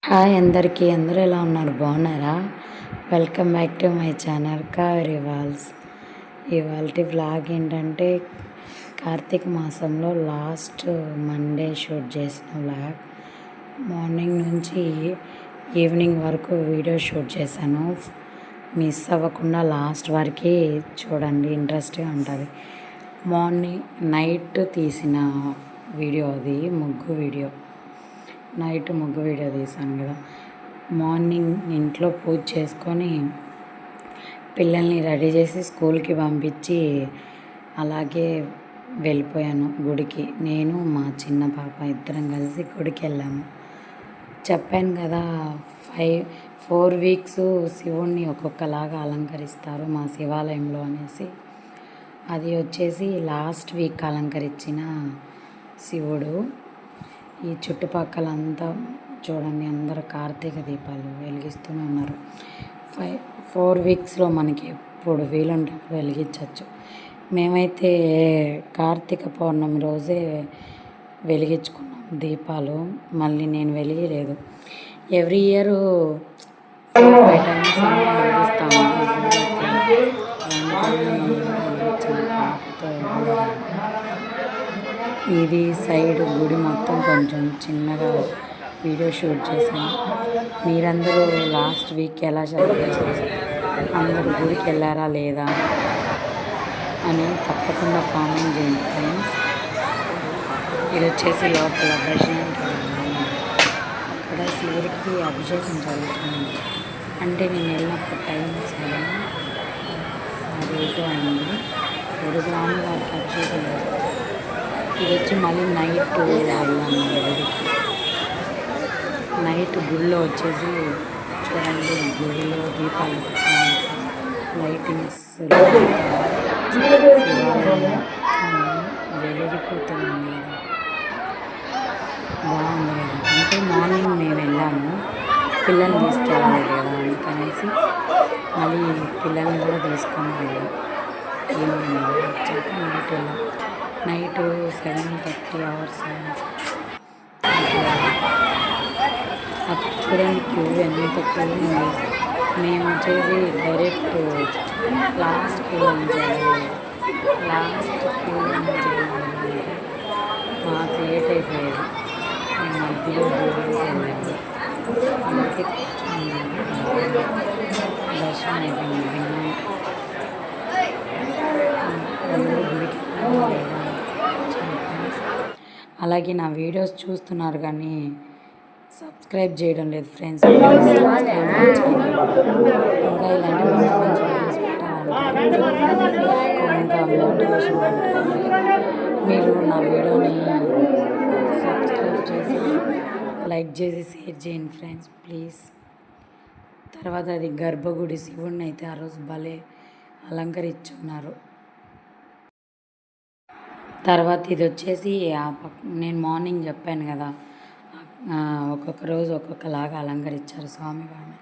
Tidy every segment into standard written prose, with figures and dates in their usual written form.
Hi అందరికీ, అందరూ ఎలా ఉన్నారు? బాగున్నారా? Welcome back to my channel Kaveri వాల్స్. ఇవాళ వ్లాగ్ ఏంటంటే కార్తీక మాసంలో లాస్ట్ మండే షూట్ చేసిన వ్లాగ్. మార్నింగ్ నుంచి ఈవినింగ్ వరకు వీడియో షూట్ చేశాను. మిస్ అవ్వకుండా లాస్ట్ వరకు చూడండి, ఇంట్రెస్ట్గా ఉంటుంది. నైట్ తీసిన వీడియో అది, నైట్ ముగ్గు వీడియో తీసాను కదా. మార్నింగ్ ఇంట్లో పూజ చేసుకొని పిల్లల్ని రెడీ చేసి స్కూల్కి పంపించి అలాగే వెళ్ళిపోయాను గుడికి. నేను మా చిన్న పాప ఇద్దరం కలిసి గుడికి వెళ్ళాము. చెప్పాను కదా, 4 వీక్స్ శివుణ్ణి ఒక్కొక్కలాగా అలంకరిస్తారు మా శివాలయంలో అనేసి. అది వచ్చేసి లాస్ట్ వీక్ అలంకరించిన శివుడు. ఈ చుట్టుపక్కలంతా చూడండి, అందరూ కార్తీక దీపాలు వెలిగిస్తూనే ఉన్నారు. 4 వీక్స్లో మనకి ఎప్పుడు వీలుంటే అప్పుడు వెలిగించవచ్చు. మేమైతే కార్తీక పౌర్ణమి రోజే వెలిగించుకున్నాం దీపాలు. మళ్ళీ నేను వెలిగలేదు. ఎవ్రీ ఇయర్ 4-5 టైమ్స్ వెలిగిస్తాము. ఇది సైడ్ గుడి మొత్తం కొంచెం చిన్నగా వీడియో షూట్ చేశాను. మీరందరూ లాస్ట్ వీక్ ఎలా చదివారు, అందరూ గుడికి వెళ్ళారా లేదా అని తప్పకుండా కామెంట్ చేయండి ఫ్రెండ్స్. ఇది వచ్చేసి లోపల దర్శనం, అక్కడ శివుడికి అభిషేకం జరుగుతుంది. అంటే నేను వెళ్ళినప్పుడు టైం 7 అది 8 అయింది. ఇప్పుడు స్వామి వారికి అభిషేకం చేస్తారు. ఇది వచ్చి మళ్ళీ నైట్ వెళ్ళాము గుడికి. నైట్ గుడిలో వచ్చేసి చూడండి, గుడిలో దీపాలు లైటింగ్స్ వెలిగిపోతుంది. బాగుంది కదా. అంటే మార్నింగ్ మేము వెళ్ళాము, పిల్లల్ని తీసుకెళ్ళాలి కదా అందుకనేసి మళ్ళీ పిల్లల్ని కూడా తీసుకొని వెళ్ళాం. ఈవినింగ్ వచ్చాక నైట్ వెళ్ళాం. Night 7:30 hours. అక్కడ చూడండి క్యూ ఎంత క్యూ ఉంది. మేము వచ్చేసి డైరెక్ట్ లాస్ట్ క్యూ మాకు లేట్ అయిపోయేది. మేము మధ్యలో దూరం వెళ్ళాము. అందుకే దర్శనం అయిపోయింది. అలాగే నా వీడియోస్ చూస్తున్నారు కానీ సబ్స్క్రైబ్ చేయడం లేదు ఫ్రెండ్స్. ఇంకా ఇలాంటి మంచి మంచి వీడియోస్ పెట్టాలంటే ఇంకా మోటివేషన్ ఉంటుంది. మీరు నా వీడియోని సబ్స్క్రైబ్ చేసి లైక్ చేసి షేర్ చేయండి ఫ్రెండ్స్ ప్లీజ్. తర్వాత అది గర్భగుడి, శివుడిని అయితే ఆ రోజు భలే అలంకరించున్నారు. తర్వాత ఇది వచ్చేసి నేను మార్నింగ్ చెప్పాను కదా, ఒక్కొక్క రోజు ఒక్కొక్కలాగా అలంకరించారు స్వామివారిని.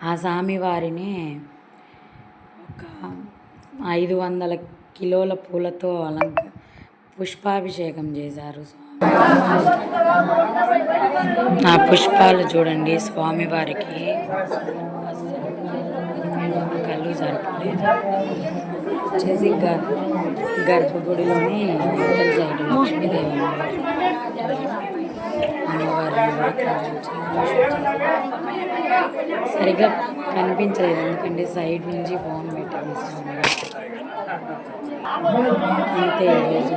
ఆ స్వామివారిని ఒక 500 కిలోల పూలతో పుష్పాభిషేకం చేశారు. ఆ పుష్పాలు చూడండి, స్వామివారికి కళ్ళు జరపలేదు. వచ్చేసి గర్భగుడిలోని మొదటి సైడ్ లక్ష్మీదేవి అమ్మవారిని సరిగ్గా కనిపించలేదు, ఎందుకంటే సైడ్ నుంచి ఫోన్ పెట్టి తీసుకోండి. అంతే ఈరోజు